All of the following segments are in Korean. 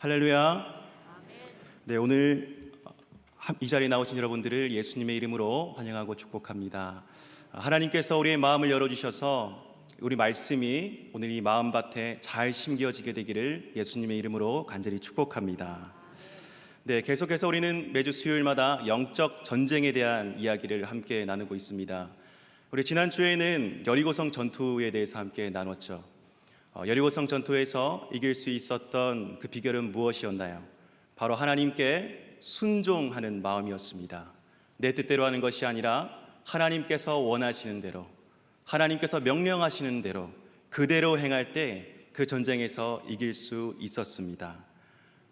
할렐루야. 네, 오늘 이 자리에 나오신 여러분들을 예수님의 이름으로 환영하고 축복합니다. 하나님께서 우리의 마음을 열어주셔서 우리 말씀이 오늘 이 마음밭에 잘 심겨지게 되기를 예수님의 이름으로 간절히 축복합니다. 네, 계속해서 우리는 매주 수요일마다 영적 전쟁에 대한 이야기를 함께 나누고 있습니다. 우리 지난주에는 여리고성 전투에 대해서 함께 나눴죠. 여리고성 전투에서 이길 수 있었던 그 비결은 무엇이었나요? 바로 하나님께 순종하는 마음이었습니다. 내 뜻대로 하는 것이 아니라 하나님께서 원하시는 대로, 하나님께서 명령하시는 대로 그대로 행할 때 그 전쟁에서 이길 수 있었습니다.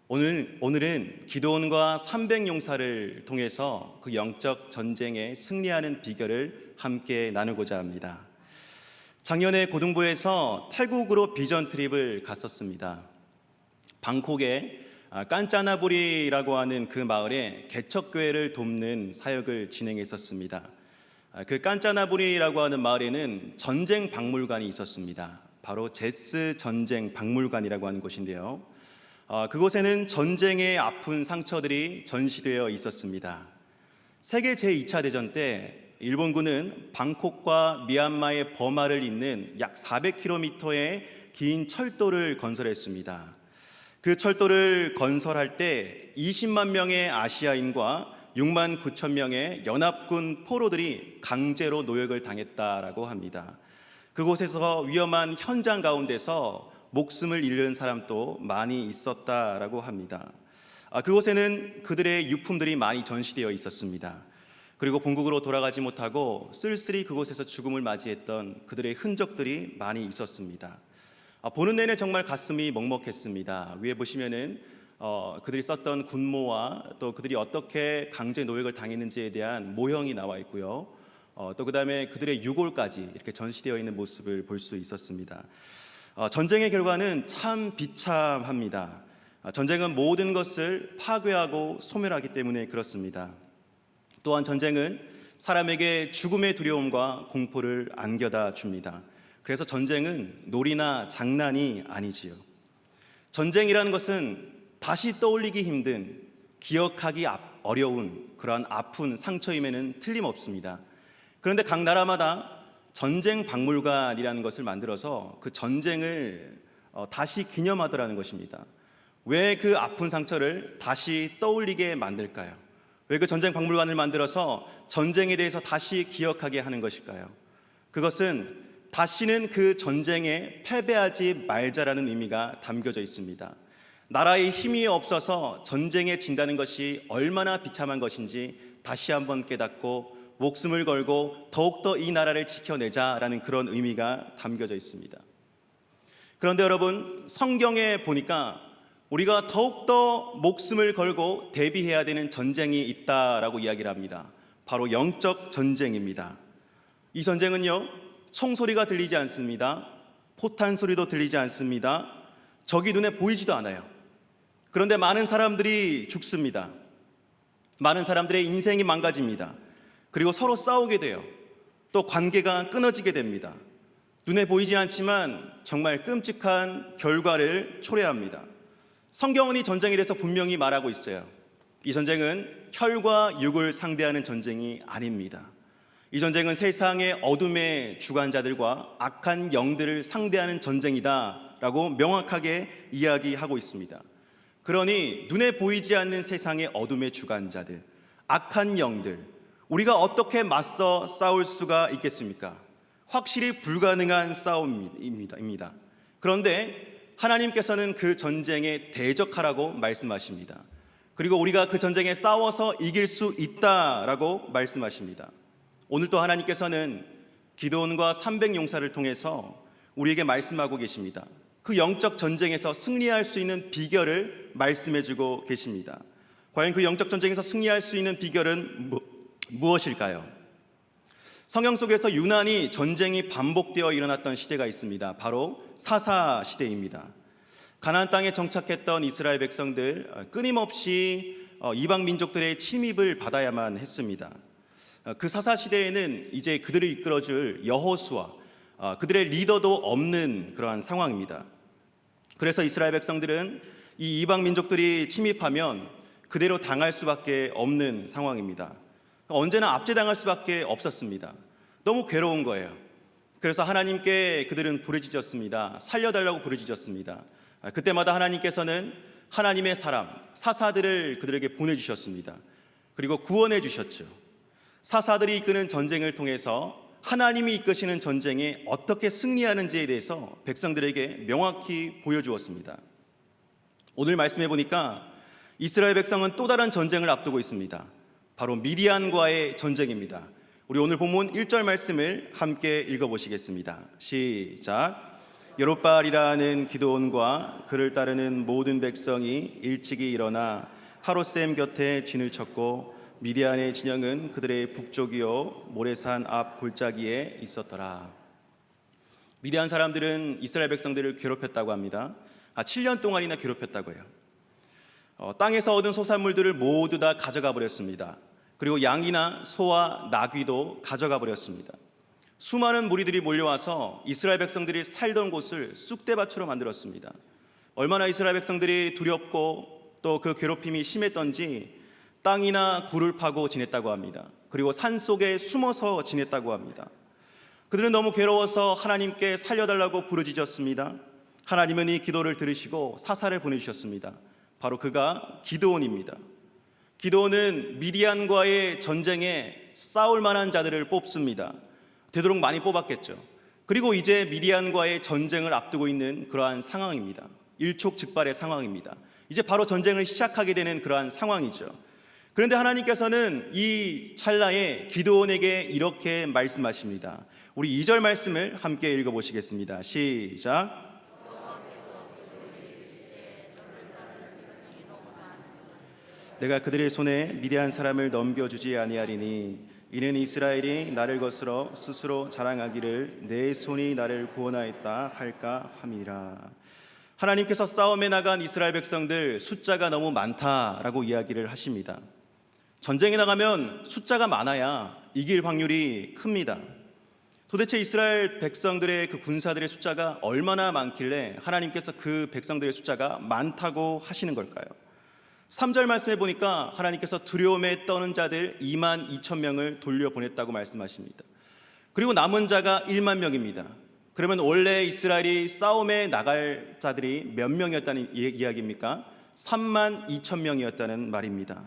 오늘은 기드온과 300용사를 통해서 그 영적 전쟁에 승리하는 비결을 함께 나누고자 합니다. 작년에 고등부에서 태국으로 비전 트립을 갔었습니다. 방콕에 깐짜나부리라고 하는 그 마을에 개척교회를 돕는 사역을 진행했었습니다. 그 깐짜나부리라고 하는 마을에는 전쟁 박물관이 있었습니다. 바로 제스 전쟁 박물관이라고 하는 곳인데요. 그곳에는 전쟁의 아픈 상처들이 전시되어 있었습니다. 세계 제2차 대전 때 일본군은 방콕과 미얀마의 버마를 잇는 약 400km의 긴 철도를 건설했습니다. 그 철도를 건설할 때 20만 명의 아시아인과 6만 9천 명의 연합군 포로들이 강제로 노역을 당했다라고 합니다. 그곳에서 위험한 현장 가운데서 목숨을 잃는 사람도 많이 있었다라고 합니다. 그곳에는 그들의 유품들이 많이 전시되어 있었습니다. 그리고 본국으로 돌아가지 못하고 쓸쓸히 그곳에서 죽음을 맞이했던 그들의 흔적들이 많이 있었습니다. 보는 내내 정말 가슴이 먹먹했습니다. 위에 보시면은 그들이 썼던 군모와 또 그들이 어떻게 강제 노역을 당했는지에 대한 모형이 나와 있고요. 또 그 다음에 그들의 유골까지 이렇게 전시되어 있는 모습을 볼 수 있었습니다. 전쟁의 결과는 참 비참합니다. 전쟁은 모든 것을 파괴하고 소멸하기 때문에 그렇습니다. 또한 전쟁은 사람에게 죽음의 두려움과 공포를 안겨다 줍니다. 그래서 전쟁은 놀이나 장난이 아니지요. 전쟁이라는 것은 다시 떠올리기 힘든, 기억하기 어려운 그러한 아픈 상처임에는 틀림없습니다. 그런데 각 나라마다 전쟁 박물관이라는 것을 만들어서 그 전쟁을 다시 기념하더라는 것입니다. 왜 그 아픈 상처를 다시 떠올리게 만들까요? 왜 그 전쟁 박물관을 만들어서 전쟁에 대해서 다시 기억하게 하는 것일까요? 그것은 다시는 그 전쟁에 패배하지 말자라는 의미가 담겨져 있습니다. 나라의 힘이 없어서 전쟁에 진다는 것이 얼마나 비참한 것인지 다시 한번 깨닫고 목숨을 걸고 더욱더 이 나라를 지켜내자라는 그런 의미가 담겨져 있습니다. 그런데 여러분, 성경에 보니까 우리가 더욱더 목숨을 걸고 대비해야 되는 전쟁이 있다라고 이야기를 합니다. 바로 영적 전쟁입니다. 이 전쟁은요, 총소리가 들리지 않습니다. 포탄 소리도 들리지 않습니다. 적이 눈에 보이지도 않아요. 그런데 많은 사람들이 죽습니다. 많은 사람들의 인생이 망가집니다. 그리고 서로 싸우게 돼요. 또 관계가 끊어지게 됩니다. 눈에 보이진 않지만 정말 끔찍한 결과를 초래합니다. 성경은 이 전쟁에 대해서 분명히 말하고 있어요. 이 전쟁은 혈과 육을 상대하는 전쟁이 아닙니다. 이 전쟁은 세상의 어둠의 주관자들과 악한 영들을 상대하는 전쟁이다 라고 명확하게 이야기하고 있습니다. 그러니 눈에 보이지 않는 세상의 어둠의 주관자들, 악한 영들, 우리가 어떻게 맞서 싸울 수가 있겠습니까? 확실히 불가능한 싸움입니다. 그런데 하나님께서는 그 전쟁에 대적하라고 말씀하십니다. 그리고 우리가 그 전쟁에 싸워서 이길 수 있다라고 말씀하십니다. 오늘 또 하나님께서는 기드온과 300용사를 통해서 우리에게 말씀하고 계십니다. 그 영적 전쟁에서 승리할 수 있는 비결을 말씀해주고 계십니다. 과연 그 영적 전쟁에서 승리할 수 있는 비결은 무엇일까요? 성경 속에서 유난히 전쟁이 반복되어 일어났던 시대가 있습니다. 바로 사사 시대입니다. 가나안 땅에 정착했던 이스라엘 백성들 끊임없이 이방 민족들의 침입을 받아야만 했습니다. 그 사사 시대에는 이제 그들을 이끌어줄 여호수아, 그들의 리더도 없는 그러한 상황입니다. 그래서 이스라엘 백성들은 이 이방 민족들이 침입하면 그대로 당할 수밖에 없는 상황입니다. 언제나 압제당할 수밖에 없었습니다. 너무 괴로운 거예요. 그래서 하나님께 그들은 부르짖었습니다. 살려달라고 부르짖었습니다. 그때마다 하나님께서는 하나님의 사람, 사사들을 그들에게 보내주셨습니다. 그리고 구원해 주셨죠. 사사들이 이끄는 전쟁을 통해서 하나님이 이끄시는 전쟁에 어떻게 승리하는지에 대해서 백성들에게 명확히 보여주었습니다. 오늘 말씀해 보니까 이스라엘 백성은 또 다른 전쟁을 앞두고 있습니다. 바로 미디안과의 전쟁입니다. 우리 오늘 본문 1절 말씀을 함께 읽어보시겠습니다. 시작. 여롯바알이라는 기드온과 그를 따르는 모든 백성이 일찍이 일어나 하롯셈 곁에 진을 쳤고 미디안의 진영은 그들의 북쪽이요 모레산 앞 골짜기에 있었더라. 미디안 사람들은 이스라엘 백성들을 괴롭혔다고 합니다. 7년 동안이나 괴롭혔다고 해요. 땅에서 얻은 소산물들을 모두 다 가져가 버렸습니다. 그리고 양이나 소와 나귀도 가져가 버렸습니다. 수많은 무리들이 몰려와서 이스라엘 백성들이 살던 곳을 쑥대밭으로 만들었습니다. 얼마나 이스라엘 백성들이 두렵고 또 그 괴롭힘이 심했던지 땅이나 굴을 파고 지냈다고 합니다. 그리고 산 속에 숨어서 지냈다고 합니다. 그들은 너무 괴로워서 하나님께 살려달라고 부르짖었습니다. 하나님은 이 기도를 들으시고 사사를 보내주셨습니다. 바로 그가 기드온입니다. 기드온은 미디안과의 전쟁에 싸울 만한 자들을 뽑습니다. 되도록 많이 뽑았겠죠. 그리고 이제 미디안과의 전쟁을 앞두고 있는 그러한 상황입니다. 일촉즉발의 상황입니다. 이제 바로 전쟁을 시작하게 되는 그러한 상황이죠. 그런데 하나님께서는 이 찰나에 기드온에게 이렇게 말씀하십니다. 우리 2절 말씀을 함께 읽어보시겠습니다. 시작. 내가 그들의 손에 미디안 사람을 넘겨주지 아니하리니 이는 이스라엘이 나를 거스러 스스로 자랑하기를 내 손이 나를 구원하였다 할까 함이라. 하나님께서 싸움에 나간 이스라엘 백성들 숫자가 너무 많다라고 이야기를 하십니다. 전쟁에 나가면 숫자가 많아야 이길 확률이 큽니다. 도대체 이스라엘 백성들의 그 군사들의 숫자가 얼마나 많길래 하나님께서 그 백성들의 숫자가 많다고 하시는 걸까요? 3절 말씀해 보니까 하나님께서 두려움에 떠는 자들 2만 2천 명을 돌려보냈다고 말씀하십니다. 그리고 남은 자가 1만 명입니다. 그러면 원래 이스라엘이 싸움에 나갈 자들이 몇 명이었다는 이야기입니까? 3만 2천 명이었다는 말입니다.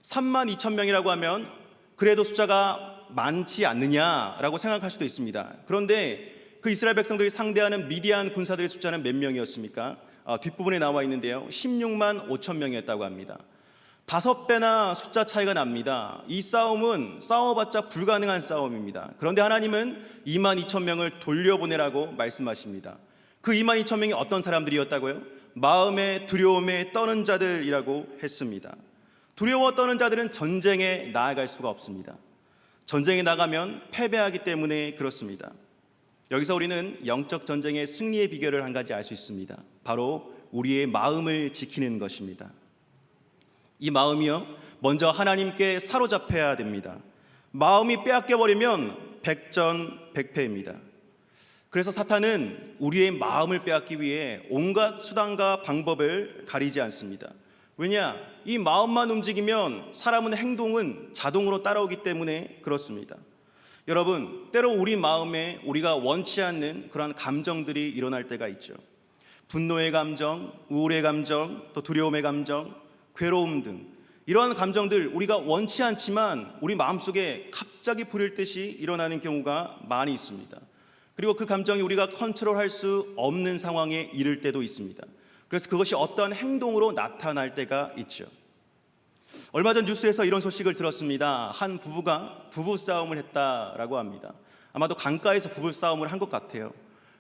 3만 2천 명이라고 하면 그래도 숫자가 많지 않느냐라고 생각할 수도 있습니다. 그런데 그 이스라엘 백성들이 상대하는 미디안 군사들의 숫자는 몇 명이었습니까? 뒷부분에 나와 있는데요, 16만 5천 명이었다고 합니다. 5배나 숫자 차이가 납니다. 이 싸움은 싸워봤자 불가능한 싸움입니다. 그런데 하나님은 2만 2천 명을 돌려보내라고 말씀하십니다. 그 2만 2천 명이 어떤 사람들이었다고요? 마음의 두려움에 떠는 자들이라고 했습니다. 두려워 떠는 자들은 전쟁에 나아갈 수가 없습니다. 전쟁에 나가면 패배하기 때문에 그렇습니다. 여기서 우리는 영적 전쟁의 승리의 비결을 한 가지 알 수 있습니다. 바로 우리의 마음을 지키는 것입니다. 이 마음이요, 먼저 하나님께 사로잡혀야 됩니다. 마음이 빼앗겨버리면 백전백패입니다. 그래서 사탄은 우리의 마음을 빼앗기 위해 온갖 수단과 방법을 가리지 않습니다. 왜냐? 이 마음만 움직이면 사람은 행동은 자동으로 따라오기 때문에 그렇습니다. 여러분, 때로 우리 마음에 우리가 원치 않는 그러한 감정들이 일어날 때가 있죠. 분노의 감정, 우울의 감정, 또 두려움의 감정, 괴로움 등 이러한 감정들 우리가 원치 않지만 우리 마음속에 갑자기 불일 듯이 일어나는 경우가 많이 있습니다. 그리고 그 감정이 우리가 컨트롤할 수 없는 상황에 이를 때도 있습니다. 그래서 그것이 어떠한 행동으로 나타날 때가 있죠. 얼마 전 뉴스에서 이런 소식을 들었습니다. 한 부부가 부부싸움을 했다라고 합니다. 아마도 강가에서 부부싸움을 한 것 같아요.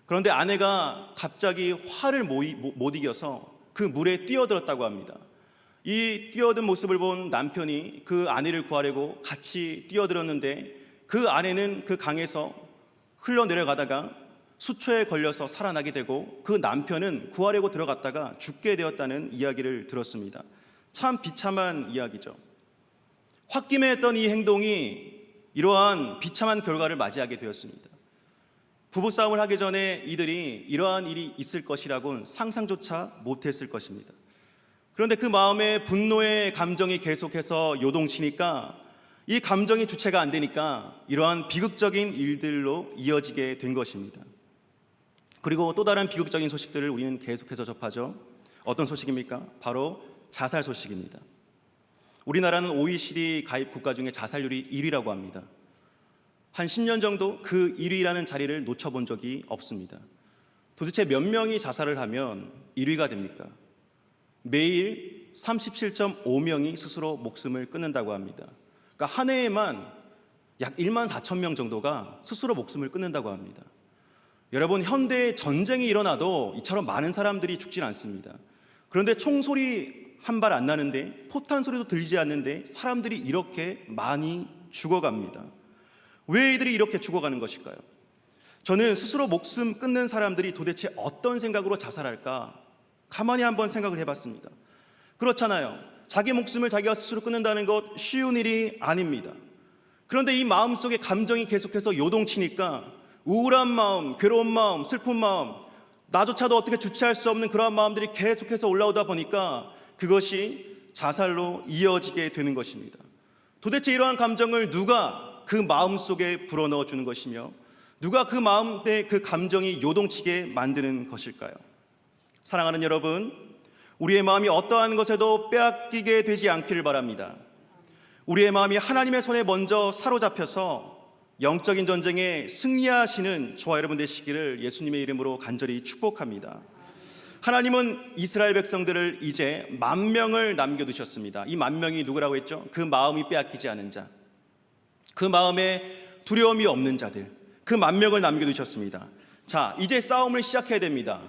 그런데 아내가 갑자기 화를 못 이겨서 그 물에 뛰어들었다고 합니다. 이 뛰어든 모습을 본 남편이 그 아내를 구하려고 같이 뛰어들었는데 그 아내는 그 강에서 흘러내려가다가 수초에 걸려서 살아나게 되고 그 남편은 구하려고 들어갔다가 죽게 되었다는 이야기를 들었습니다. 참 비참한 이야기죠. 홧김에 했던 이 행동이 이러한 비참한 결과를 맞이하게 되었습니다. 부부싸움을 하기 전에 이들이 이러한 일이 있을 것이라고는 상상조차 못했을 것입니다. 그런데 그 마음에 분노의 감정이 계속해서 요동치니까 이 감정이 주체가 안 되니까 이러한 비극적인 일들로 이어지게 된 것입니다. 그리고 또 다른 비극적인 소식들을 우리는 계속해서 접하죠. 어떤 소식입니까? 바로 자살 소식입니다. 우리나라는 OECD 가입 국가 중에 자살률이 1위라고 합니다. 한 10년 정도 그 1위라는 자리를 놓쳐본 적이 없습니다. 도대체 몇 명이 자살을 하면 1위가 됩니까? 매일 37.5명이 스스로 목숨을 끊는다고 합니다. 그러니까 한 해에만 약 1만 4천 명 정도가 스스로 목숨을 끊는다고 합니다. 여러분, 현대에 전쟁이 일어나도 이처럼 많은 사람들이 죽진 않습니다. 그런데 총소리 한 발 안 나는데, 포탄 소리도 들리지 않는데 사람들이 이렇게 많이 죽어갑니다. 왜 이들이 이렇게 죽어가는 것일까요? 저는 스스로 목숨 끊는 사람들이 도대체 어떤 생각으로 자살할까 가만히 한번 생각을 해봤습니다. 그렇잖아요. 자기 목숨을 자기가 스스로 끊는다는 것 쉬운 일이 아닙니다. 그런데 이 마음속에 감정이 계속해서 요동치니까 우울한 마음, 괴로운 마음, 슬픈 마음, 나조차도 어떻게 주체할 수 없는 그러한 마음들이 계속해서 올라오다 보니까 그것이 자살로 이어지게 되는 것입니다. 도대체 이러한 감정을 누가 그 마음속에 불어넣어 주는 것이며 누가 그 마음에 그 감정이 요동치게 만드는 것일까요? 사랑하는 여러분, 우리의 마음이 어떠한 것에도 빼앗기게 되지 않기를 바랍니다. 우리의 마음이 하나님의 손에 먼저 사로잡혀서 영적인 전쟁에 승리하시는 저와 여러분 되시기를 예수님의 이름으로 간절히 축복합니다. 하나님은 이스라엘 백성들을 이제 10,000명을 남겨두셨습니다. 이 10,000명이 누구라고 했죠? 그 마음이 빼앗기지 않은 자, 그 마음에 두려움이 없는 자들, 그 10,000명을 남겨두셨습니다. 자, 이제 싸움을 시작해야 됩니다.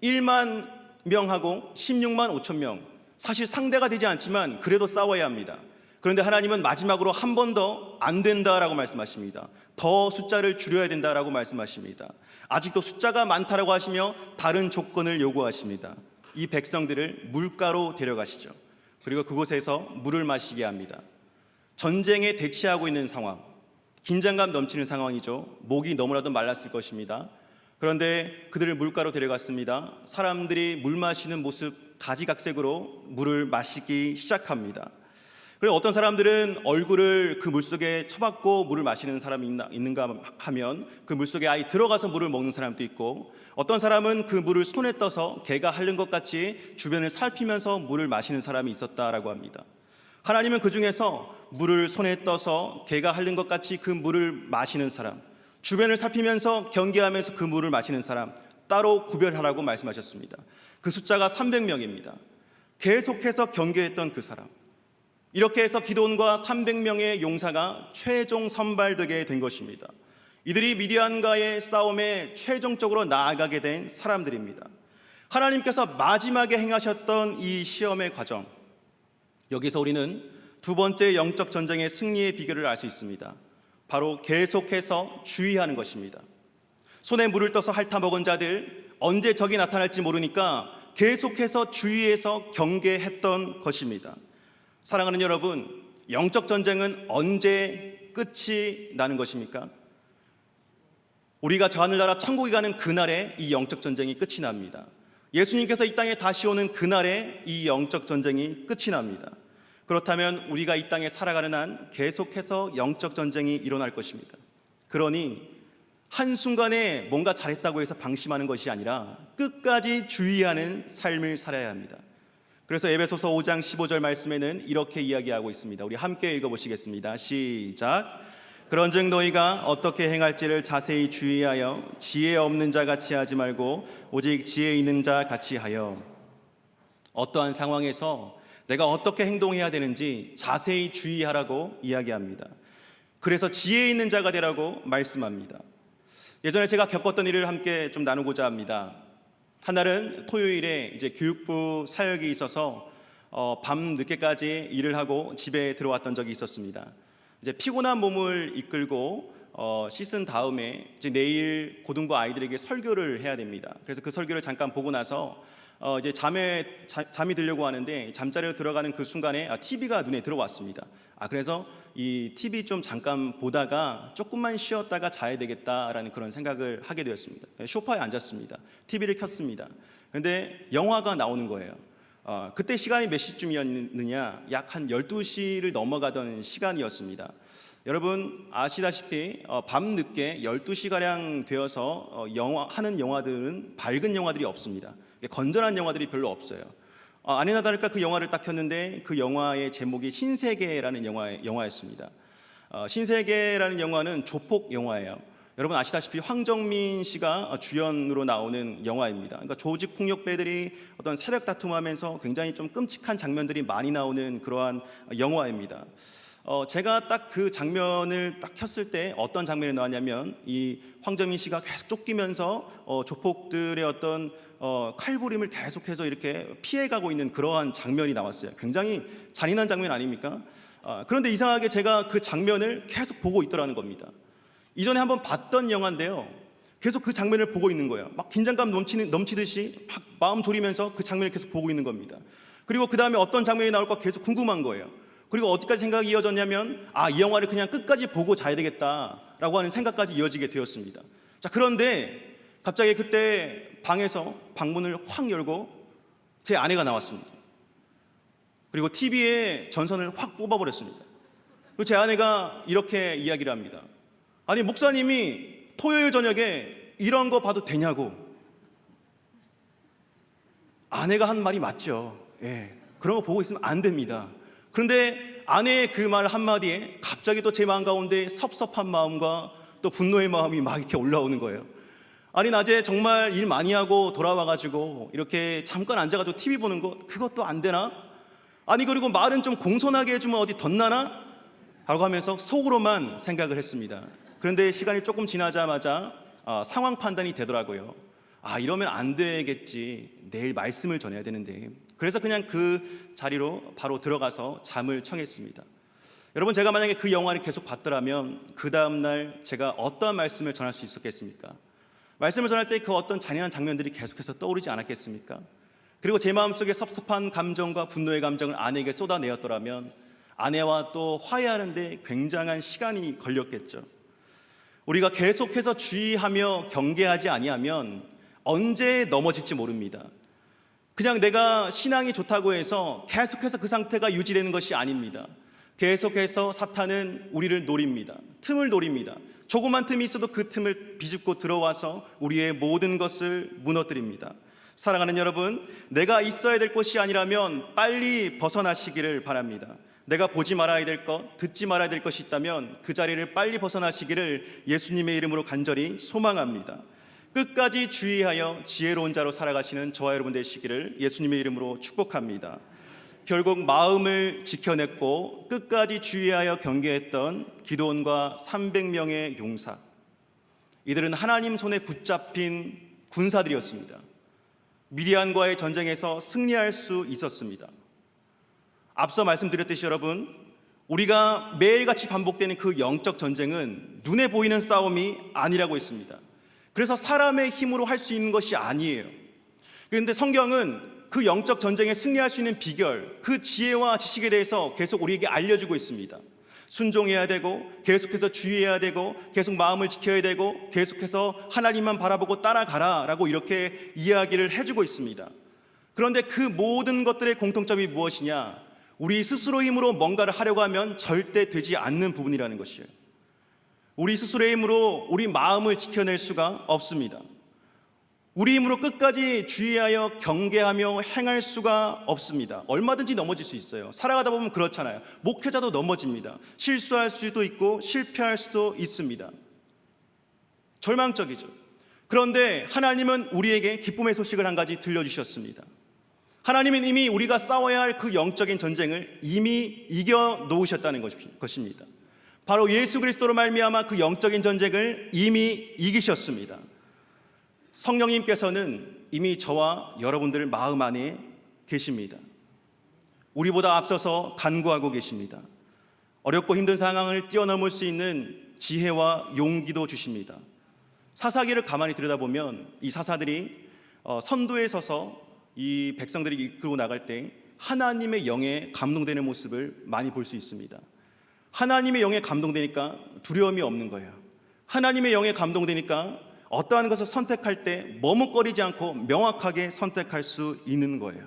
1만 명하고 16만 5천 명, 사실 상대가 되지 않지만 그래도 싸워야 합니다. 그런데 하나님은 마지막으로 한 번 더 안 된다라고 말씀하십니다. 더 숫자를 줄여야 된다라고 말씀하십니다. 아직도 숫자가 많다라고 하시며 다른 조건을 요구하십니다. 이 백성들을 물가로 데려가시죠. 그리고 그곳에서 물을 마시게 합니다. 전쟁에 대치하고 있는 상황, 긴장감 넘치는 상황이죠. 목이 너무나도 말랐을 것입니다. 그런데 그들을 물가로 데려갔습니다. 사람들이 물 마시는 모습 가지각색으로 물을 마시기 시작합니다. 그리고 어떤 사람들은 얼굴을 그 물속에 쳐박고 물을 마시는 사람이 있는가 하면 그 물속에 아예 들어가서 물을 먹는 사람도 있고, 어떤 사람은 그 물을 손에 떠서 개가 핥는 것 같이 주변을 살피면서 물을 마시는 사람이 있었다라고 합니다. 하나님은 그 중에서 물을 손에 떠서 개가 핥는 것 같이 그 물을 마시는 사람, 주변을 살피면서 경계하면서 그 물을 마시는 사람 따로 구별하라고 말씀하셨습니다. 그 숫자가 300명입니다. 계속해서 경계했던 그 사람, 이렇게 해서 기드온과 300명의 용사가 최종 선발되게 된 것입니다. 이들이 미디안과의 싸움에 최종적으로 나아가게 된 사람들입니다. 하나님께서 마지막에 행하셨던 이 시험의 과정, 여기서 우리는 두 번째 영적 전쟁의 승리의 비결을 알 수 있습니다. 바로 계속해서 주의하는 것입니다. 손에 물을 떠서 핥아먹은 자들, 언제 적이 나타날지 모르니까 계속해서 주의해서 경계했던 것입니다. 사랑하는 여러분, 영적 전쟁은 언제 끝이 나는 것입니까? 우리가 저 하늘나라 천국에 가는 그날에 이 영적 전쟁이 끝이 납니다. 예수님께서 이 땅에 다시 오는 그날에 이 영적 전쟁이 끝이 납니다. 그렇다면 우리가 이 땅에 살아가는 한 계속해서 영적 전쟁이 일어날 것입니다. 그러니 한순간에 뭔가 잘했다고 해서 방심하는 것이 아니라 끝까지 주의하는 삶을 살아야 합니다. 그래서 에베소서 5장 15절 말씀에는 이렇게 이야기하고 있습니다. 우리 함께 읽어보시겠습니다. 시작. 그런즉 너희가 어떻게 행할지를 자세히 주의하여 지혜 없는 자 같이 하지 말고 오직 지혜 있는 자 같이 하여. 어떠한 상황에서 내가 어떻게 행동해야 되는지 자세히 주의하라고 이야기합니다. 그래서 지혜 있는 자가 되라고 말씀합니다. 예전에 제가 겪었던 일을 함께 좀 나누고자 합니다. 한날은 토요일에 이제 교육부 사역이 있어서 밤 늦게까지 일을 하고 집에 들어왔던 적이 있었습니다. 이제 피곤한 몸을 이끌고 씻은 다음에 이제 내일 고등부 아이들에게 설교를 해야 됩니다. 그래서 그 설교를 잠깐 보고 나서 이제 잠이 들려고 하는데 잠자리로 들어가는 그 순간에 TV가 눈에 들어왔습니다. 그래서 이 TV 좀 잠깐 보다가 조금만 쉬었다가 자야 되겠다라는 그런 생각을 하게 되었습니다. 소파에 앉았습니다. TV를 켰습니다. 그런데 영화가 나오는 거예요. 그때 시간이 몇 시쯤이었느냐? 약 한 12시를 넘어가던 시간이었습니다. 여러분 아시다시피 밤늦게 12시가량 되어서 하는 영화들은 밝은 영화들이 없습니다. 건전한 영화들이 별로 없어요. 아니나 다를까 그 영화를 딱 켰는데 그 영화의 제목이 신세계라는 영화였습니다. 신세계라는 영화는 조폭 영화예요. 여러분 아시다시피 황정민 씨가 주연으로 나오는 영화입니다. 그러니까 조직 폭력배들이 어떤 세력 다툼하면서 굉장히 좀 끔찍한 장면들이 많이 나오는 그러한 영화입니다. 제가 딱 그 장면을 딱 켰을 때 어떤 장면이 나왔냐면 이 황정민 씨가 계속 쫓기면서 조폭들의 어떤 칼부림을 계속해서 이렇게 피해가고 있는 그러한 장면이 나왔어요. 굉장히 잔인한 장면 아닙니까? 그런데 이상하게 제가 그 장면을 계속 보고 있더라는 겁니다. 이전에 한번 봤던 영화인데요, 계속 그 장면을 보고 있는 거예요. 막 긴장감 넘치듯이 막 마음 졸이면서 그 장면을 계속 보고 있는 겁니다. 그리고 그 다음에 어떤 장면이 나올까 계속 궁금한 거예요. 그리고 어디까지 생각이 이어졌냐면 이 영화를 그냥 끝까지 보고 자야 되겠다라고 하는 생각까지 이어지게 되었습니다. 자, 그런데 갑자기 그때 방에서 방문을 확 열고 제 아내가 나왔습니다. 그리고 TV에 전선을 확 뽑아버렸습니다. 그리고 제 아내가 이렇게 이야기를 합니다. 아니, 목사님이 토요일 저녁에 이런 거 봐도 되냐고. 아내가 한 말이 맞죠. 예, 그런 거 보고 있으면 안 됩니다. 그런데 아내의 그 말 한마디에 갑자기 또 제 마음 가운데 섭섭한 마음과 또 분노의 마음이 막 이렇게 올라오는 거예요. 아니, 낮에 정말 일 많이 하고 돌아와가지고 이렇게 잠깐 앉아가지고 TV 보는 거, 그것도 안 되나? 아니, 그리고 말은 좀 공손하게 해주면 어디 덧나나? 라고 하면서 속으로만 생각을 했습니다. 그런데 시간이 조금 지나자마자 상황 판단이 되더라고요. 이러면 안 되겠지, 내일 말씀을 전해야 되는데. 그래서 그냥 그 자리로 바로 들어가서 잠을 청했습니다. 여러분, 제가 만약에 그 영화를 계속 봤더라면 그 다음날 제가 어떠한 말씀을 전할 수 있었겠습니까? 말씀을 전할 때 그 어떤 잔인한 장면들이 계속해서 떠오르지 않았겠습니까? 그리고 제 마음속에 섭섭한 감정과 분노의 감정을 아내에게 쏟아내었더라면 아내와 또 화해하는 데 굉장한 시간이 걸렸겠죠. 우리가 계속해서 주의하며 경계하지 아니하면 언제 넘어질지 모릅니다. 그냥 내가 신앙이 좋다고 해서 계속해서 그 상태가 유지되는 것이 아닙니다. 계속해서 사탄은 우리를 노립니다. 틈을 노립니다. 조그만 틈이 있어도 그 틈을 비집고 들어와서 우리의 모든 것을 무너뜨립니다. 사랑하는 여러분, 내가 있어야 될 곳이 아니라면 빨리 벗어나시기를 바랍니다. 내가 보지 말아야 될 것, 듣지 말아야 될 것이 있다면 그 자리를 빨리 벗어나시기를 예수님의 이름으로 간절히 소망합니다. 끝까지 주의하여 지혜로운 자로 살아가시는 저와 여러분 되시기를 예수님의 이름으로 축복합니다. 결국 마음을 지켜냈고 끝까지 주의하여 경계했던 기드온과 300명의 용사, 이들은 하나님 손에 붙잡힌 군사들이었습니다. 미디안과의 전쟁에서 승리할 수 있었습니다. 앞서 말씀드렸듯이 여러분, 우리가 매일같이 반복되는 그 영적 전쟁은 눈에 보이는 싸움이 아니라고 했습니다. 그래서 사람의 힘으로 할 수 있는 것이 아니에요. 그런데 성경은 그 영적 전쟁에 승리할 수 있는 비결, 그 지혜와 지식에 대해서 계속 우리에게 알려주고 있습니다. 순종해야 되고, 계속해서 주의해야 되고, 계속 마음을 지켜야 되고, 계속해서 하나님만 바라보고 따라가라 라고 이렇게 이야기를 해주고 있습니다. 그런데 그 모든 것들의 공통점이 무엇이냐? 우리 스스로 힘으로 뭔가를 하려고 하면 절대 되지 않는 부분이라는 것이에요. 우리 스스로의 힘으로 우리 마음을 지켜낼 수가 없습니다. 우리 힘으로 끝까지 주의하여 경계하며 행할 수가 없습니다. 얼마든지 넘어질 수 있어요. 살아가다 보면 그렇잖아요. 목회자도 넘어집니다. 실수할 수도 있고 실패할 수도 있습니다. 절망적이죠. 그런데 하나님은 우리에게 기쁨의 소식을 한 가지 들려주셨습니다. 하나님은 이미 우리가 싸워야 할 그 영적인 전쟁을 이미 이겨 놓으셨다는 것입니다. 바로 예수 그리스도로 말미암아 그 영적인 전쟁을 이미 이기셨습니다. 성령님께서는 이미 저와 여러분들 마음 안에 계십니다. 우리보다 앞서서 간구하고 계십니다. 어렵고 힘든 상황을 뛰어넘을 수 있는 지혜와 용기도 주십니다. 사사기를 가만히 들여다보면 이 사사들이 선도에 서서 이 백성들이 이끌고 나갈 때 하나님의 영에 감동되는 모습을 많이 볼 수 있습니다. 하나님의 영에 감동되니까 두려움이 없는 거예요. 하나님의 영에 감동되니까 어떠한 것을 선택할 때 머뭇거리지 않고 명확하게 선택할 수 있는 거예요.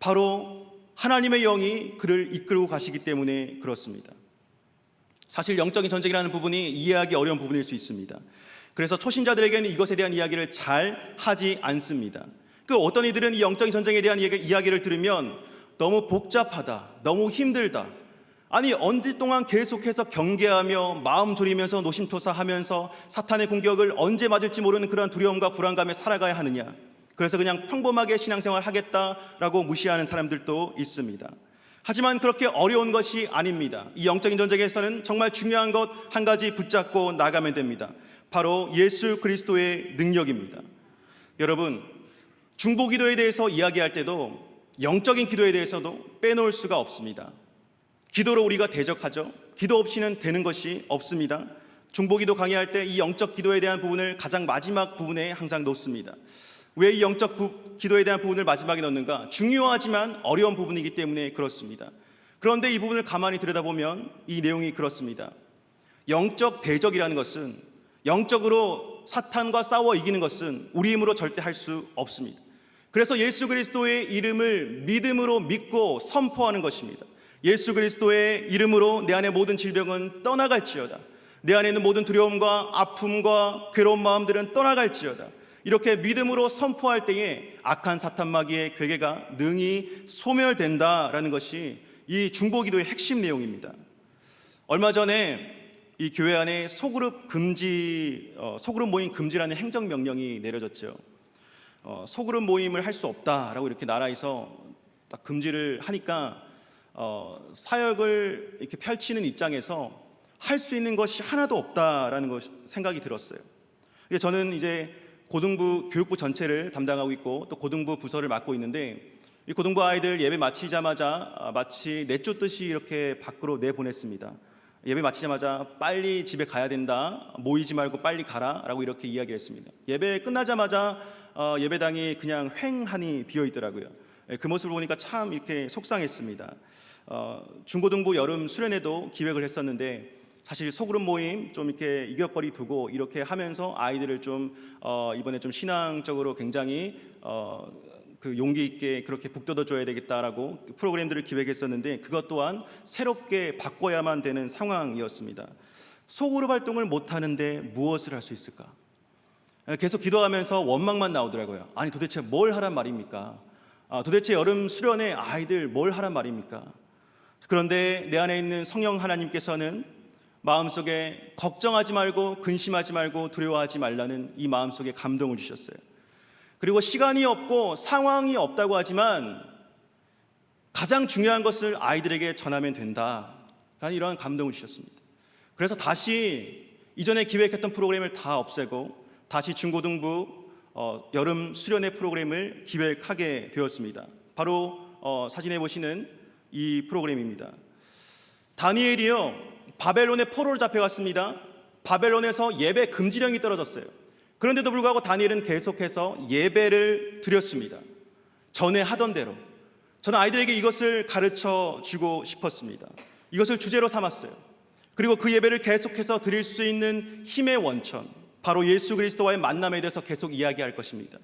바로 하나님의 영이 그를 이끌고 가시기 때문에 그렇습니다. 사실 영적인 전쟁이라는 부분이 이해하기 어려운 부분일 수 있습니다. 그래서 초신자들에게는 이것에 대한 이야기를 잘 하지 않습니다. 그 어떤 이들은 이 영적인 전쟁에 대한 이야기를 들으면 너무 복잡하다, 너무 힘들다, 아니 언제 동안 계속해서 경계하며 마음 졸이면서 노심초사하면서 사탄의 공격을 언제 맞을지 모르는 그런 두려움과 불안감에 살아가야 하느냐, 그래서 그냥 평범하게 신앙생활 하겠다라고 무시하는 사람들도 있습니다. 하지만 그렇게 어려운 것이 아닙니다. 이 영적인 전쟁에서는 정말 중요한 것 한 가지 붙잡고 나가면 됩니다. 바로 예수 그리스도의 능력입니다. 여러분, 중보기도에 대해서 이야기할 때도 영적인 기도에 대해서도 빼놓을 수가 없습니다. 기도로 우리가 대적하죠. 기도 없이는 되는 것이 없습니다. 중보기도 강의할 때 이 영적 기도에 대한 부분을 가장 마지막 부분에 항상 놓습니다. 왜 이 영적 기도에 대한 부분을 마지막에 넣는가? 중요하지만 어려운 부분이기 때문에 그렇습니다. 그런데 이 부분을 가만히 들여다보면 이 내용이 그렇습니다. 영적 대적이라는 것은, 영적으로 사탄과 싸워 이기는 것은 우리 힘으로 절대 할 수 없습니다. 그래서 예수 그리스도의 이름을 믿음으로 믿고 선포하는 것입니다. 예수 그리스도의 이름으로 내 안의 모든 질병은 떠나갈지어다, 내 안에 있는 모든 두려움과 아픔과 괴로운 마음들은 떠나갈지어다, 이렇게 믿음으로 선포할 때에 악한 사탄 마귀의 괴계가 능히 소멸된다라는 것이 이 중보기도의 핵심 내용입니다. 얼마 전에 이 교회 안에 소그룹 모임 금지라는 행정명령이 내려졌죠. 소그룹 모임을 할 수 없다라고 이렇게 나라에서 딱 금지를 하니까 사역을 이렇게 펼치는 입장에서 할 수 있는 것이 하나도 없다라는 생각이 들었어요. 저는 이제 고등부 교육부 전체를 담당하고 있고 또 고등부 부서를 맡고 있는데, 이 고등부 아이들 예배 마치자마자 마치 내쫓듯이 이렇게 밖으로 내보냈습니다. 예배 마치자마자 빨리 집에 가야 된다, 모이지 말고 빨리 가라 라고 이렇게 이야기했습니다. 예배 끝나자마자 예배당이 그냥 휑하니 비어 있더라고요. 그 모습을 보니까 참 이렇게 속상했습니다. 중고등부 여름 수련회도 기획을 했었는데, 사실 소그룹 모임 좀 이렇게 이격거리 두고 이렇게 하면서 아이들을 좀 이번에 좀 신앙적으로 굉장히 그 용기 있게 그렇게 북돋아 줘야 되겠다라고 프로그램들을 기획했었는데, 그것 또한 새롭게 바꿔야만 되는 상황이었습니다. 소그룹 활동을 못 하는데 무엇을 할 수 있을까? 계속 기도하면서 원망만 나오더라고요. 아니 도대체 뭘 하란 말입니까? 도대체 여름 수련회 아이들 뭘 하란 말입니까? 그런데 내 안에 있는 성령 하나님께서는 마음속에 걱정하지 말고 근심하지 말고 두려워하지 말라는 이 마음속에 감동을 주셨어요. 그리고 시간이 없고 상황이 없다고 하지만 가장 중요한 것을 아이들에게 전하면 된다라는 이러한 감동을 주셨습니다. 그래서 다시 이전에 기획했던 프로그램을 다 없애고 다시 중고등부 여름 수련회 프로그램을 기획하게 되었습니다. 바로 사진에 보시는 이 프로그램입니다. 다니엘이요, 바벨론의 포로로 잡혀갔습니다. 바벨론에서 예배 금지령이 떨어졌어요. 그런데도 불구하고 다니엘은 계속해서 예배를 드렸습니다. 전에 하던 대로. 저는 아이들에게 이것을 가르쳐 주고 싶었습니다. 이것을 주제로 삼았어요. 그리고 그 예배를 계속해서 드릴 수 있는 힘의 원천, 바로 예수 그리스도와의 만남에 대해서 계속 이야기할 것입니다.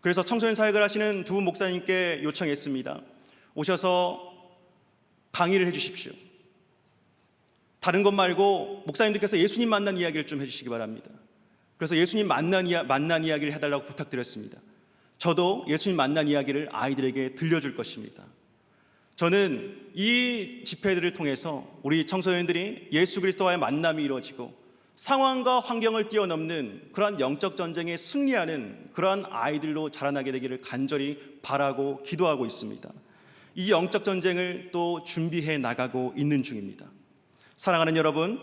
그래서 청소년 사역을 하시는 두 목사님께 요청했습니다. 오셔서 강의를 해주십시오. 다른 것 말고 목사님들께서 예수님 만난 이야기를 좀 해주시기 바랍니다. 그래서 예수님 만난 이야기를 해달라고 부탁드렸습니다. 저도 예수님 만난 이야기를 아이들에게 들려줄 것입니다. 저는 이 집회들을 통해서 우리 청소년들이 예수 그리스도와의 만남이 이루어지고 상황과 환경을 뛰어넘는 그러한 영적 전쟁에 승리하는 그러한 아이들로 자라나게 되기를 간절히 바라고 기도하고 있습니다. 이 영적 전쟁을 또 준비해 나가고 있는 중입니다. 사랑하는 여러분,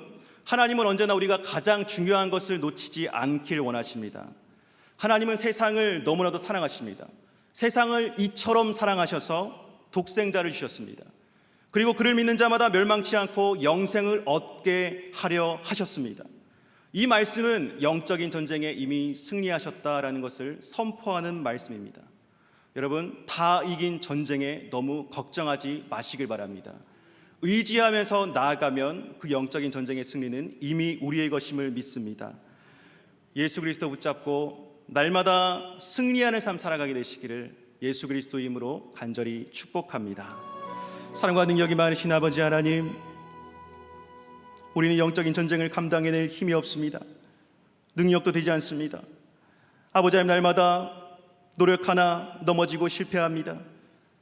하나님은 언제나 우리가 가장 중요한 것을 놓치지 않길 원하십니다. 하나님은 세상을 너무나도 사랑하십니다. 세상을 이처럼 사랑하셔서 독생자를 주셨습니다. 그리고 그를 믿는 자마다 멸망치 않고 영생을 얻게 하려 하셨습니다. 이 말씀은 영적인 전쟁에 이미 승리하셨다라는 것을 선포하는 말씀입니다. 여러분, 다 이긴 전쟁에 너무 걱정하지 마시길 바랍니다. 의지하면서 나아가면 그 영적인 전쟁의 승리는 이미 우리의 것임을 믿습니다. 예수 그리스도 붙잡고 날마다 승리하는 삶 살아가게 되시기를 예수 그리스도의 이름으로 간절히 축복합니다. 사랑과 능력이 많으신 아버지 하나님, 우리는 영적인 전쟁을 감당해낼 힘이 없습니다. 능력도 되지 않습니다. 아버지 하나님, 날마다 노력하나 넘어지고 실패합니다.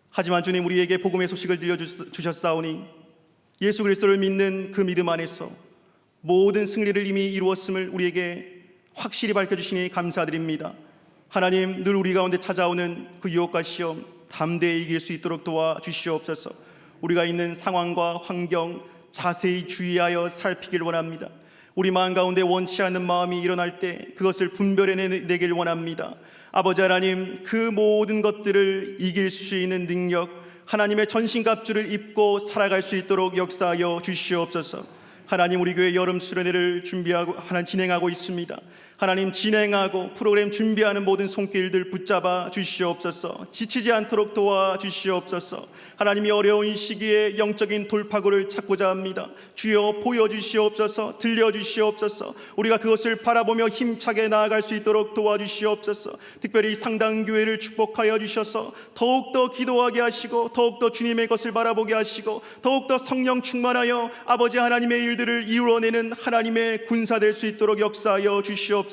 하지만 주님, 우리에게 복음의 소식을 들려주셨사오니 예수 그리스도를 믿는 그 믿음 안에서 모든 승리를 이미 이루었음을 우리에게 확실히 밝혀주시니 감사드립니다. 하나님, 늘 우리 가운데 찾아오는 그 유혹과 시험 담대히 이길 수 있도록 도와주시옵소서. 우리가 있는 상황과 환경 자세히 주의하여 살피길 원합니다. 우리 마음 가운데 원치 않는 마음이 일어날 때 그것을 분별해내길 원합니다. 아버지 하나님, 그 모든 것들을 이길 수 있는 능력, 하나님의 전신갑주를 입고 살아갈 수 있도록 역사하여 주시옵소서. 하나님, 우리 교회 여름 수련회를 준비하고 진행하고 있습니다. 하나님, 진행하고 프로그램 준비하는 모든 손길들 붙잡아 주시옵소서. 지치지 않도록 도와주시옵소서. 하나님이 어려운 시기에 영적인 돌파구를 찾고자 합니다. 주여 보여주시옵소서. 들려주시옵소서. 우리가 그것을 바라보며 힘차게 나아갈 수 있도록 도와주시옵소서. 특별히 상당교회를 축복하여 주셔서 더욱더 기도하게 하시고 더욱더 주님의 것을 바라보게 하시고 더욱더 성령 충만하여 아버지 하나님의 일들을 이루어내는 하나님의 군사 될 수 있도록 역사하여 주시옵소서.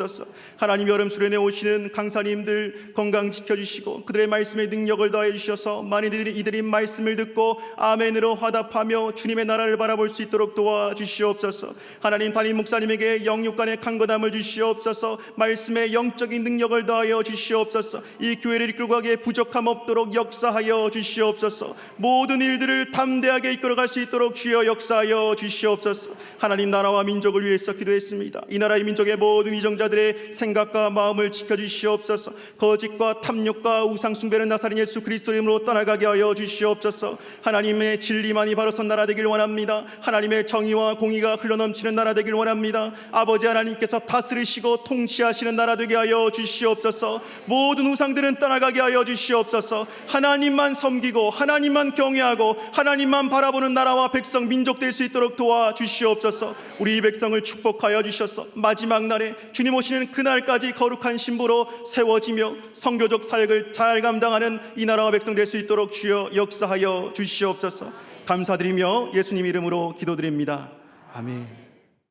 하나님, 여름 수련회 오시는 강사님들 건강 지켜주시고 그들의 말씀의 능력을 더해 주셔서 많은 이들이 말씀을 듣고 아멘으로 화답하며 주님의 나라를 바라볼 수 있도록 도와주시옵소서. 하나님, 담임 목사님에게 영육간의 강건함을 주시옵소서. 말씀의 영적인 능력을 더하여 주시옵소서. 이 교회를 이끌고 가기에 부족함 없도록 역사하여 주시옵소서. 모든 일들을 담대하게 이끌어갈 수 있도록 주여 역사하여 주시옵소서. 하나님, 나라와 민족을 위해서 기도했습니다. 이 나라의 민족의 모든 이정자들의 생각과 마음을 지켜주시옵소서. 거짓과 탐욕과 우상숭배는 나사렛 예수 그리스도의 이름으로 떠나가게 하여 주시옵소서. 하나님의 진리만이 바로 선 나라 되길 원합니다. 하나님의 정의와 공의가 흘러넘치는 나라 되길 원합니다. 아버지 하나님께서 다스리시고 통치하시는 나라 되게 하여 주시옵소서. 모든 우상들은 떠나가게 하여 주시옵소서. 하나님만 섬기고 하나님만 경외하고 하나님만 바라보는 나라와 백성 민족 될 수 있도록 도와주시옵소서. 우리 이 백성을 축복하여 주셔서 마지막 날에 주님 오시는 그날까지 거룩한 신부로 세워지며 선교적 사역을 잘 감당하는 이 나라와 백성 될 수 있도록 주여 역사하여 주시옵소서. 감사드리며 예수님 이름으로 기도드립니다. 아멘.